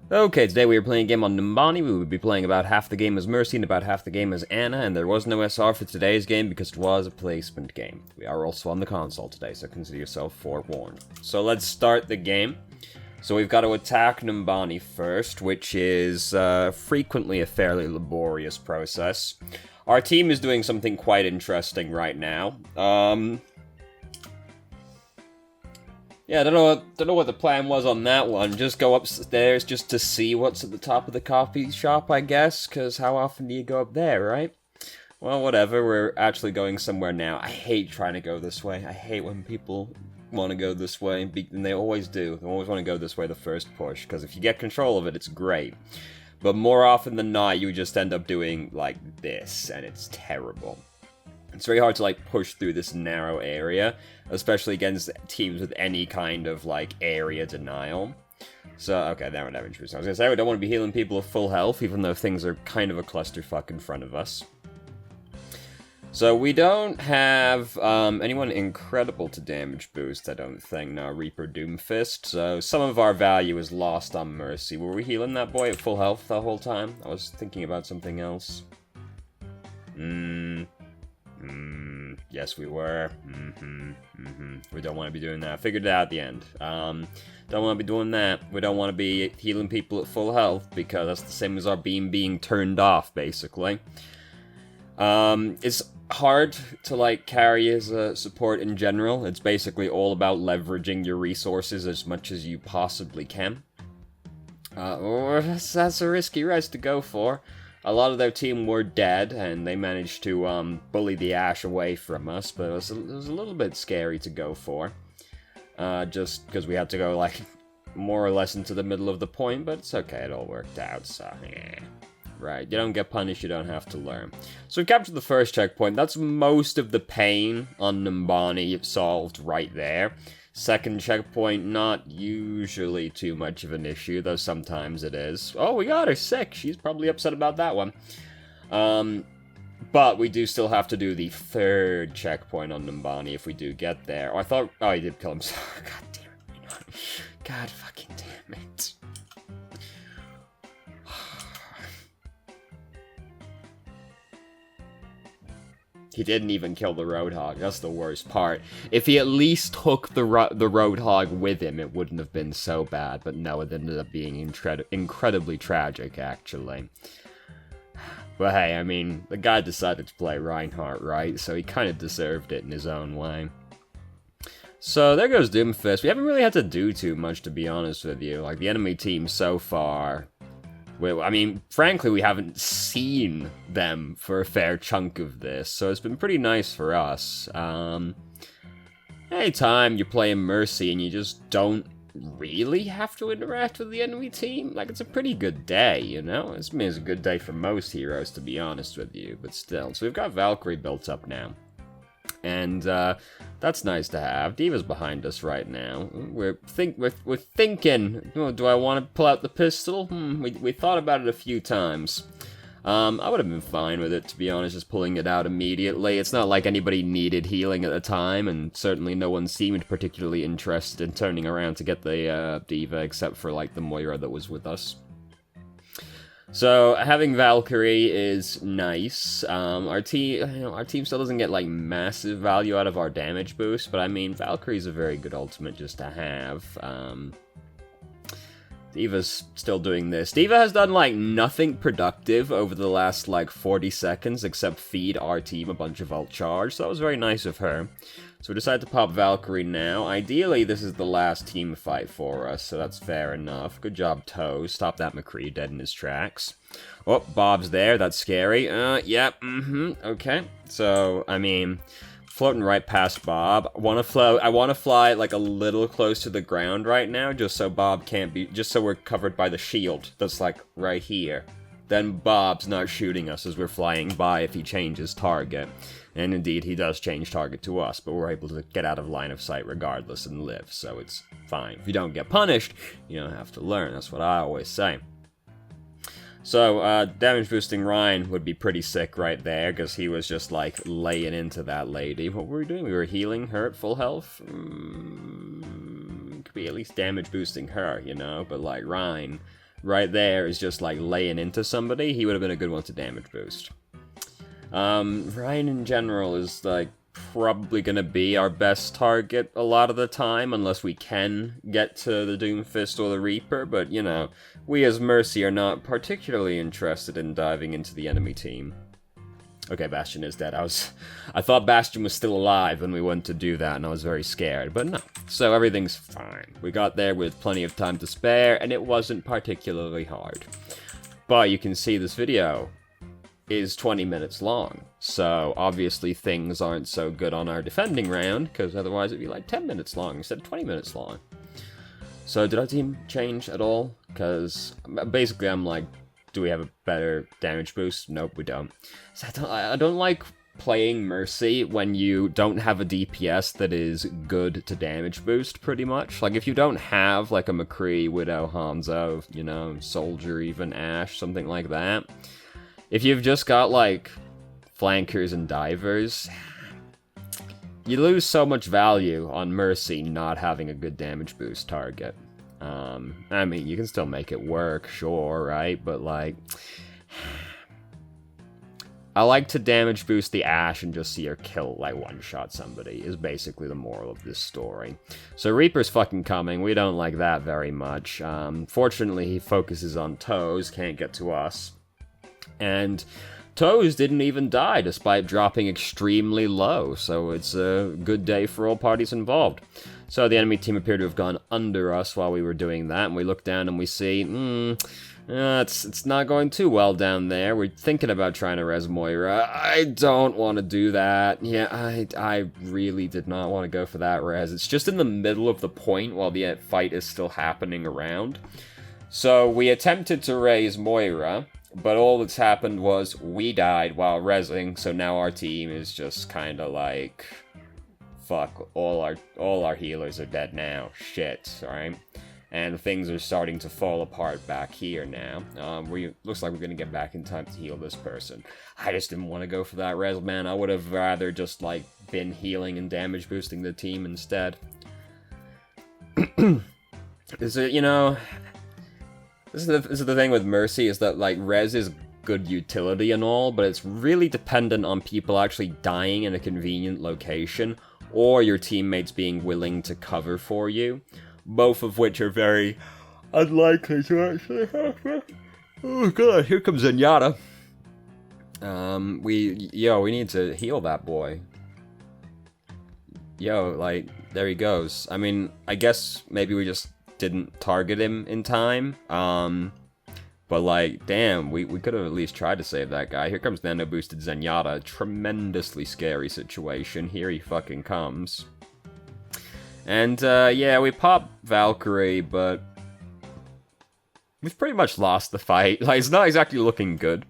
Okay, today we are playing a game on Numbani. We will be playing about half the game as Mercy and about half the game as Anna, and there was no SR for today's game because it was a placement game. We are also on the console today, so consider yourself forewarned. So let's start the game. So we've got to attack Numbani first, which is frequently a fairly laborious process. Our team is doing something quite interesting right now. Yeah, I don't know what the plan was on that one. Just go upstairs just to see what's at the top of the coffee shop, I guess, because how often do you go up there, right? Well, whatever, we're actually going somewhere now. I hate trying to go this way. I hate when people want to go this way, and they always do. They always want to go this way the first push, because if you get control of it, it's great. But more often than not, you just end up doing, like, this, and it's terrible. It's very hard to, like, push through this narrow area, especially against teams with any kind of, like, area denial. So, okay, now we're not interested. I was gonna say, we don't want to be healing people at full health, even though things are kind of a clusterfuck in front of us. So, we don't have anyone incredible to damage boost, I don't think. No, Reaper Doomfist. So, some of our value is lost on Mercy. Were we healing that boy at full health the whole time? I was thinking about something else. Yes, we were. We don't want to be doing that. Figured it out at the end. Don't want to be doing that. We don't want to be healing people at full health, because that's the same as our beam being turned off, basically. It's hard to, like, carry as a support in general. It's basically all about leveraging your resources as much as you possibly can. That's a risky rest to go for. A lot of their team were dead, and they managed to bully the Ash away from us, but it was a little bit scary to go for. Just because we had to go, like, more or less into the middle of the point, but it's okay, it all worked out, so, yeah. Right, you don't get punished, you don't have to learn. So we captured the first checkpoint. That's most of the pain on Numbani solved right there. Second checkpoint, not usually too much of an issue, though sometimes it is. Oh, we got her sick. She's probably upset about that one. But we do still have to do the third checkpoint on Numbani if we do get there. Oh, I thought... Oh, he did kill him. God damn it. God fucking damn it. He didn't even kill the Roadhog. That's the worst part. If he at least took the Roadhog with him, it wouldn't have been so bad. But no, it ended up being incredibly tragic, actually. But hey, I mean, the guy decided to play Reinhardt, right? So he kind of deserved it in his own way. So there goes Doomfist. We haven't really had to do too much, to be honest with you. Like, the enemy team so far... Well, I mean, frankly, we haven't seen them for a fair chunk of this, so it's been pretty nice for us. Anytime you're playing Mercy and you just don't really have to interact with the enemy team, like, it's a pretty good day, you know? It's a good day for most heroes, to be honest with you, but still. So we've got Valkyrie built up now. And that's nice to have. D.Va's behind us right now. We're thinking, oh, do I want to pull out the pistol? We thought about it a few times. I would have been fine with it, to be honest, just pulling it out immediately. It's not like anybody needed healing at the time, and certainly no one seemed particularly interested in turning around to get the D.Va, except for, like, the Moira that was with us. So, having Valkyrie is nice. Our team still doesn't get, like, massive value out of our damage boost, but I mean, Valkyrie's a very good ultimate just to have. D.Va's still doing this. D.Va has done, like, nothing productive over the last, like, 40 seconds, except feed our team a bunch of ult charge, so that was very nice of her. So we decided to pop Valkyrie now. Ideally, this is the last team fight for us, so that's fair enough. Good job, Toes. Stop that McCree dead in his tracks. Oh, Bob's there. That's scary. Yep, okay. So, I mean, floating right past Bob. I want to fly, like, a little close to the ground right now, just so Bob can't be... Just so we're covered by the shield that's, like, right here. Then Bob's not shooting us as we're flying by if he changes target. And indeed, he does change target to us, but we're able to get out of line of sight regardless and live, so it's fine. If you don't get punished, you don't have to learn. That's what I always say. So, damage boosting Ryan would be pretty sick right there, because he was just, like, laying into that lady. What were we doing? We were healing her at full health? Could be at least damage boosting her, you know? But, like, Ryan right there is just, like, laying into somebody, he would have been a good one to damage boost. Ryan in general is, like, probably gonna be our best target a lot of the time, unless we can get to the Doomfist or the Reaper, but, you know, we as Mercy are not particularly interested in diving into the enemy team. Okay, Bastion is dead. I thought Bastion was still alive when we went to do that, and I was very scared, but no. So everything's fine. We got there with plenty of time to spare, and it wasn't particularly hard. But you can see this video is 20 minutes long, so obviously things aren't so good on our defending round, because otherwise it'd be like 10 minutes long instead of 20 minutes long. So did our team change at all? Because basically I'm like, do we have a better damage boost? Nope, we don't. So I don't like playing Mercy when you don't have a DPS that is good to damage boost, pretty much. Like, if you don't have, like, a McCree, Widow, Hanzo, you know, Soldier, even Ashe, something like that. If you've just got, like, flankers and divers, you lose so much value on Mercy not having a good damage boost target. I mean, you can still make it work, sure, right? But, like, I like to damage boost the Ashe and just see her kill, like, one-shot somebody, is basically the moral of this story. So Reaper's fucking coming, we don't like that very much. Fortunately, he focuses on Toes, can't get to us. And Toes didn't even die, despite dropping extremely low, so it's a good day for all parties involved. So the enemy team appeared to have gone under us while we were doing that, and we look down and we see, it's not going too well down there. We're thinking about trying to res Moira. I don't want to do that. Yeah, I really did not want to go for that res. It's just in the middle of the point while the fight is still happening around. So we attempted to raise Moira, but all that's happened was we died while resing, so now our team is just kind of like, fuck, all our healers are dead now. Shit, right? And things are starting to fall apart back here now. Looks like we're gonna get back in time to heal this person. I just didn't want to go for that res, man. I would have rather just, like, been healing and damage boosting the team instead. Is it, you know... This is the thing with Mercy, is that, like, res is good utility and all, but it's really dependent on people actually dying in a convenient location, or your teammates being willing to cover for you, both of which are very unlikely to actually happen. Oh god, here comes Zenyatta. We need to heal that boy. Yo, like, there he goes. I mean, I guess maybe we just didn't target him in time, but, like, damn, we could have at least tried to save that guy. Here comes nano-boosted Zenyatta. Tremendously scary situation. Here he fucking comes. And, yeah, we pop Valkyrie, but we've pretty much lost the fight. Like, it's not exactly looking good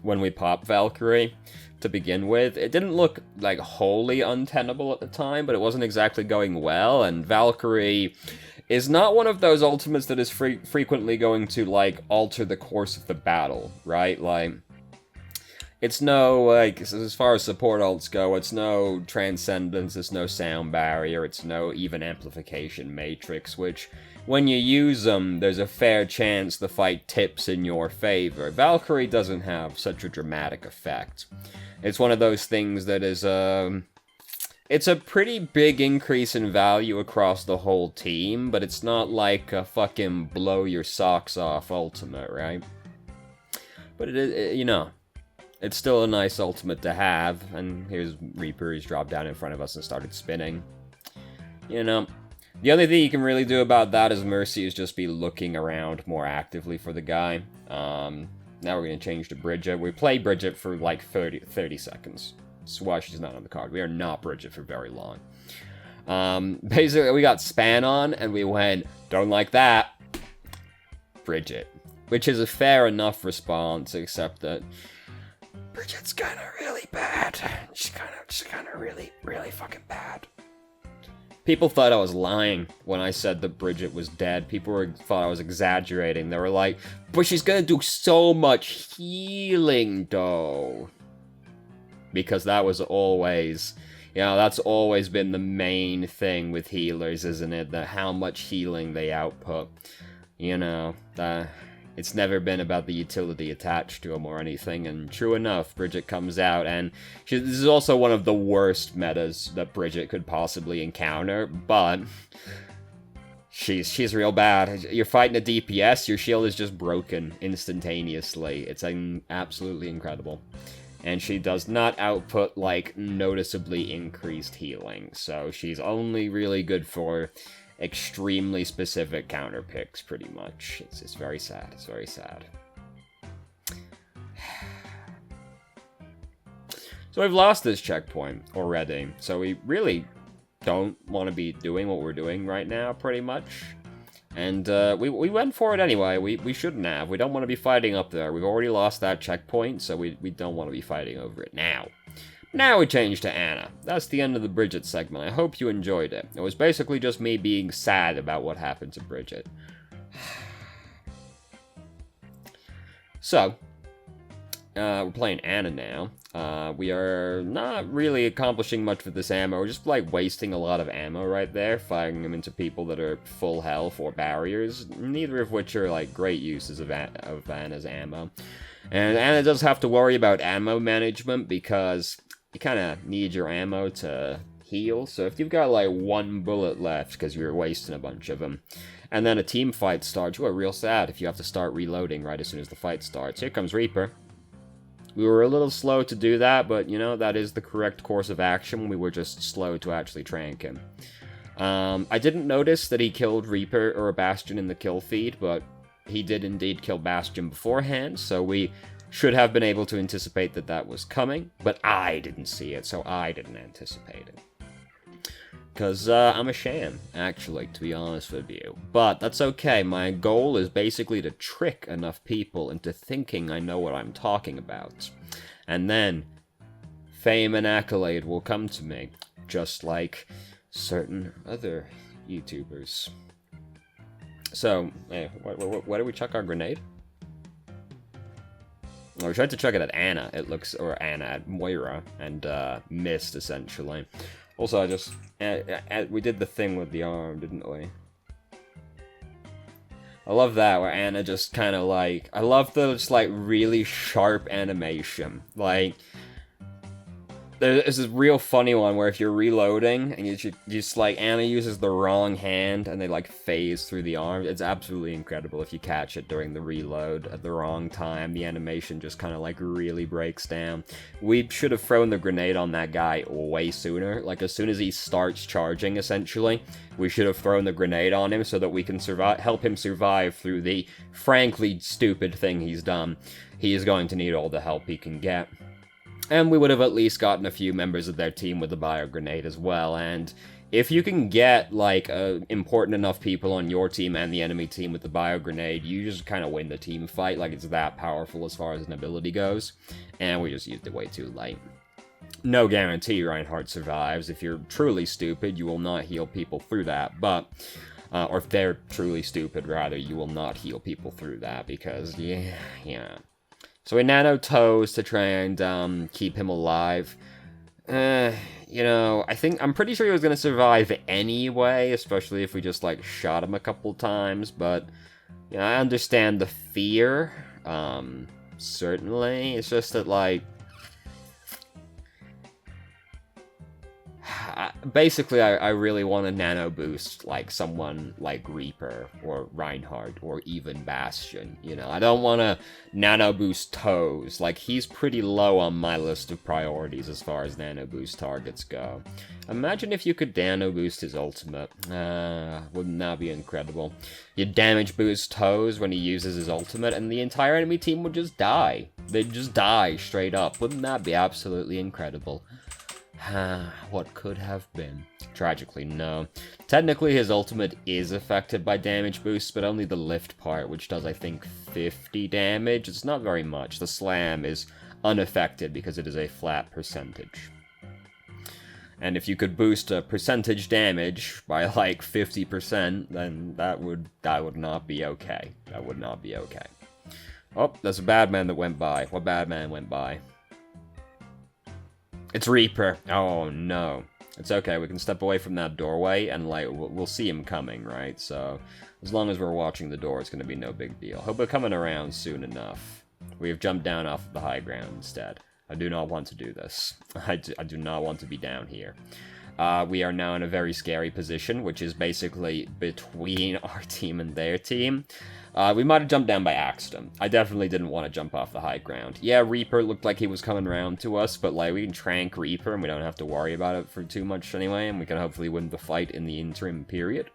when we pop Valkyrie to begin with. It didn't look, like, wholly untenable at the time, but it wasn't exactly going well, and Valkyrie is not one of those ultimates that is frequently going to, like, alter the course of the battle, right? Like, it's no, like, as far as support ults go, it's no Transcendence, it's no Sound Barrier, it's no even Amplification Matrix, which, when you use them, there's a fair chance the fight tips in your favor. Valkyrie doesn't have such a dramatic effect. It's one of those things that is, it's a pretty big increase in value across the whole team, but it's not like a fucking blow your socks off ultimate, right? But it is, you know, it's still a nice ultimate to have, and here's Reaper, he's dropped down in front of us and started spinning. You know, the only thing you can really do about that as Mercy is just be looking around more actively for the guy. Now we're going to change to Bridget. We play Bridget for like 30 seconds. That's why she's not on the card. We are not Bridget for very long. Basically, we got Span on, and we went, don't like that, Bridget. Which is a fair enough response, except that Bridget's kind of really bad. She's kind of really, really fucking bad. People thought I was lying when I said that Bridget was dead. People thought I was exaggerating. They were like, but she's gonna do so much healing, though. Because that was always, you know, that's always been the main thing with healers, isn't it? That how much healing they output. you know, it's never been about the utility attached to him or anything, and true enough, Bridget comes out, and this is also one of the worst metas that Bridget could possibly encounter, but she's real bad. You're fighting a DPS, your shield is just broken instantaneously. It's absolutely incredible. And she does not output, like, noticeably increased healing, so she's only really good for extremely specific counter picks, pretty much. It's very sad. It's very sad. So we've lost this checkpoint already, so we really don't want to be doing what we're doing right now, pretty much. And we went for it anyway. We shouldn't have. We don't want to be fighting up there. We've already lost that checkpoint, so we don't want to be fighting over it now. Now we change to Anna. That's the end of the Bridget segment. I hope you enjoyed it. It was basically just me being sad about what happened to Bridget. So, we're playing Anna now. We are not really accomplishing much with this ammo. We're just, like, wasting a lot of ammo right there, firing them into people that are full health or barriers, neither of which are, like, great uses of Anna's ammo. And Anna does have to worry about ammo management because you kind of need your ammo to heal. So if you've got, like, one bullet left because you're wasting a bunch of them, and then a team fight starts, you are real sad if you have to start reloading right as soon as the fight starts. Here comes Reaper. We were a little slow to do that, but, you know, that is the correct course of action. We were just slow to actually trank him. I didn't notice that he killed Reaper or Bastion in the kill feed, but he did indeed kill Bastion beforehand, so we should have been able to anticipate that that was coming, but I didn't see it, so I didn't anticipate it. Because I'm a sham, actually, to be honest with you. But that's okay. My goal is basically to trick enough people into thinking I know what I'm talking about. And then fame and accolade will come to me, just like certain other YouTubers. So, why did we chuck our grenade? Well, we tried to chuck it at Anna, at Moira, and missed, essentially. Also, we did the thing with the arm, didn't we? I love that, where Anna just kind of like... I love the, just, like, really sharp animation. Like, there's this real funny one where if you're reloading, and you just, like, Anna uses the wrong hand, and they, like, phase through the arm. It's absolutely incredible if you catch it during the reload at the wrong time. The animation just kind of, like, really breaks down. We should have thrown the grenade on that guy way sooner. Like, as soon as he starts charging, essentially, we should have thrown the grenade on him so that we can help him survive through the frankly stupid thing he's done. He is going to need all the help he can get. And we would have at least gotten a few members of their team with the bio grenade as well, and if you can get, like, important enough people on your team and the enemy team with the bio grenade, you just kind of win the team fight. Like, it's that powerful as far as an ability goes, and we just used it way too late. No guarantee Reinhardt survives. If you're truly stupid, you will not heal people through that, but... or if they're truly stupid, rather, you will not heal people through that, because, yeah. So we nano toes to try and keep him alive. You know, I'm pretty sure he was going to survive anyway, especially if we just, like, shot him a couple times, but, you know, I understand the fear, certainly. It's just that, like, basically, I really want to nano boost, like, someone like Reaper, or Reinhardt, or even Bastion, you know? I don't want to nano boost Toes. Like, he's pretty low on my list of priorities as far as nano boost targets go. Imagine if you could nano boost his ultimate. Wouldn't that be incredible? You damage boost Toes when he uses his ultimate, and the entire enemy team would just die. They'd just die straight up. Wouldn't that be absolutely incredible? What could have been? Tragically, no. Technically, his ultimate is affected by damage boosts, but only the lift part, which does, I think, 50 damage. It's not very much. The slam is unaffected because it is a flat percentage. And if you could boost a percentage damage by, like, 50%, then that would not be okay. That would not be okay. Oh, there's a bad man that went by. What bad man went by? It's Reaper. Oh, no. It's okay, we can step away from that doorway, and, like, we'll see him coming, right? So, as long as we're watching the door, it's gonna be no big deal. He'll be coming around soon enough. We have jumped down off of the high ground instead. I do not want to do this. I do not want to be down here. We are now in a very scary position, which is basically between our team and their team. We might have jumped down by accident. I definitely didn't want to jump off the high ground. Yeah, Reaper looked like he was coming around to us, but, like, we can trank Reaper, and we don't have to worry about it for too much anyway, and we can hopefully win the fight in the interim period.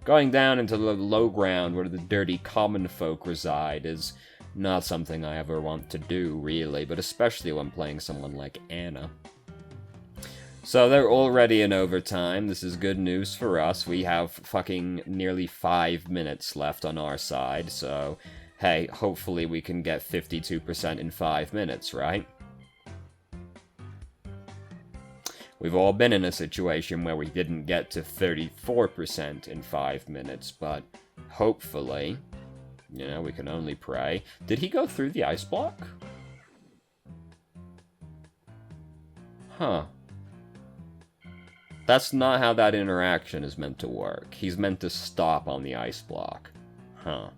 Going down into the low ground where the dirty common folk reside is not something I ever want to do, really, but especially when playing someone like Anna. So they're already in overtime. This is good news for us. We have fucking nearly 5 minutes left on our side, so hey, hopefully we can get 52% in 5 minutes, right? We've all been in a situation where we didn't get to 34% in 5 minutes, but hopefully, you know, we can only pray. Did he go through the ice block? Huh. That's not how that interaction is meant to work. He's meant to stop on the ice block. Huh.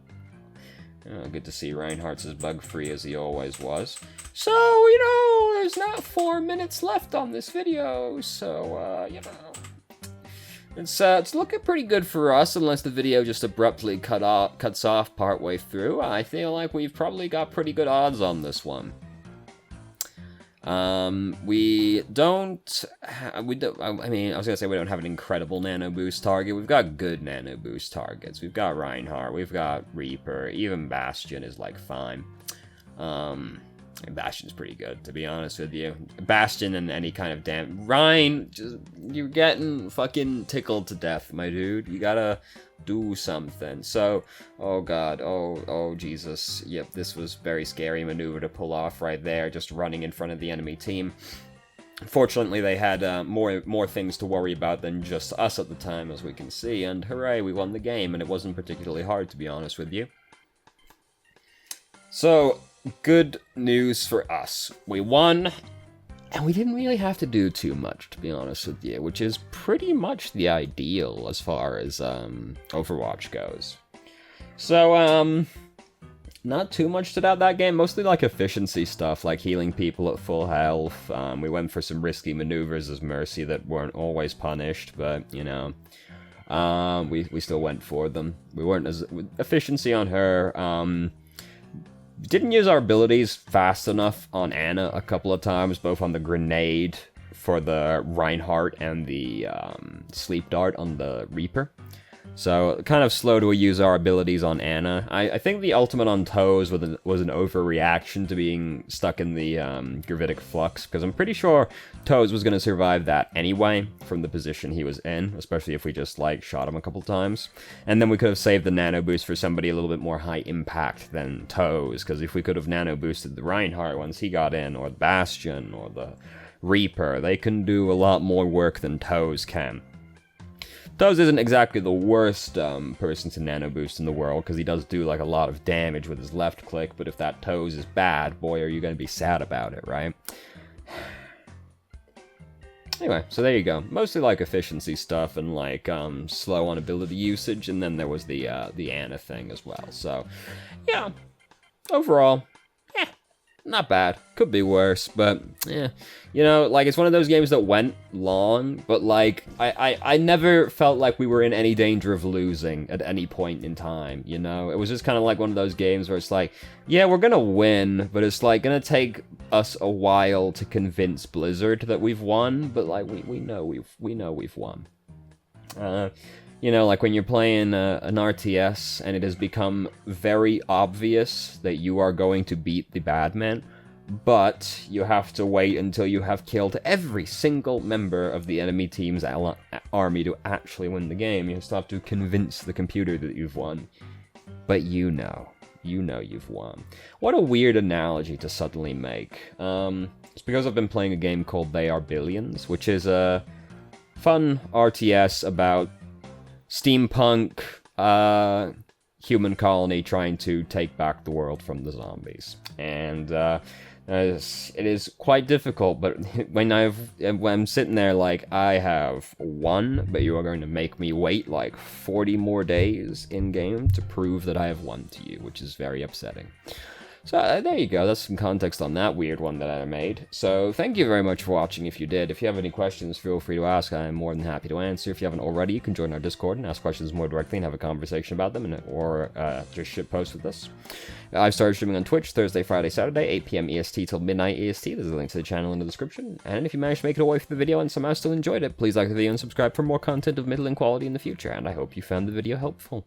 Oh, good to see Reinhardt's as bug-free as he always was. So, you know, there's not 4 minutes left on this video, so, you know. It's looking pretty good for us, unless the video just abruptly cuts off partway through. I feel like we've probably got pretty good odds on this one. We don't, I mean, I was gonna say we don't have an incredible nano boost target. We've got good nano boost targets. We've got Reinhardt, we've got Reaper, even Bastion is, like, fine. Bastion's pretty good, to be honest with you. Bastion and any kind of Rein, just, you're getting fucking tickled to death, my dude. You gotta do something. So, oh god, oh Jesus. Yep, this was very scary maneuver to pull off right there, just running in front of the enemy team. Fortunately, they had more things to worry about than just us at the time, as we can see, and hooray, we won the game, and it wasn't particularly hard, to be honest with you. So, good news for us. We won, and we didn't really have to do too much, to be honest with you, which is pretty much the ideal as far as Overwatch goes. So, not too much stood out that game, mostly like efficiency stuff, like healing people at full health. We went for some risky maneuvers as Mercy that weren't always punished, but, you know, we still went for them. We weren't as... Efficiency on her, didn't use our abilities fast enough on Anna a couple of times, both on the grenade for the Reinhardt and the sleep dart on the Reaper. So, kind of slow to use our abilities on Anna. I think the ultimate on Toes was an overreaction to being stuck in the gravitic flux, because I'm pretty sure Toes was going to survive that anyway, from the position he was in, especially if we just, like, shot him a couple times. And then we could have saved the nano boost for somebody a little bit more high impact than Toes, because if we could have nano boosted the Reinhardt once he got in, or the Bastion, or the Reaper, they can do a lot more work than Toes can. Toes isn't exactly the worst person to nano boost in the world, because he does do, like, a lot of damage with his left click, but if that Toes is bad, boy, are you going to be sad about it, right? Anyway, so there you go. Mostly, like, efficiency stuff and, like, slow on ability usage, and then there was the Anna thing as well. So, yeah, overall, not bad. Could be worse, but, yeah. You know, like, it's one of those games that went long, but, like, I never felt like we were in any danger of losing at any point in time, you know? It was just kind of like one of those games where it's like, yeah, we're gonna win, but it's, like, gonna take us a while to convince Blizzard that we've won, but, like, we know we've won. You know, like when you're playing an RTS and it has become very obvious that you are going to beat the bad men, but you have to wait until you have killed every single member of the enemy team's army to actually win the game. You still have to convince the computer that you've won. But you know you've won. What a weird analogy to suddenly make. It's because I've been playing a game called They Are Billions, which is a fun RTS about steampunk, human colony trying to take back the world from the zombies. And it is quite difficult, but when I'm sitting there like, I have won, but you are going to make me wait like 40 more days in-game to prove that I have won to you, which is very upsetting. So there you go, that's some context on that weird one that I made. So thank you very much for watching if you did. If you have any questions, feel free to ask. I am more than happy to answer. If you haven't already, you can join our Discord and ask questions more directly and have a conversation about them, or just shitpost with us. I've started streaming on Twitch Thursday, Friday, Saturday, 8 PM EST till midnight EST. There's a link to the channel in the description. And if you managed to make it away from the video and somehow still enjoyed it, please like the video and subscribe for more content of middling quality in the future. And I hope you found the video helpful.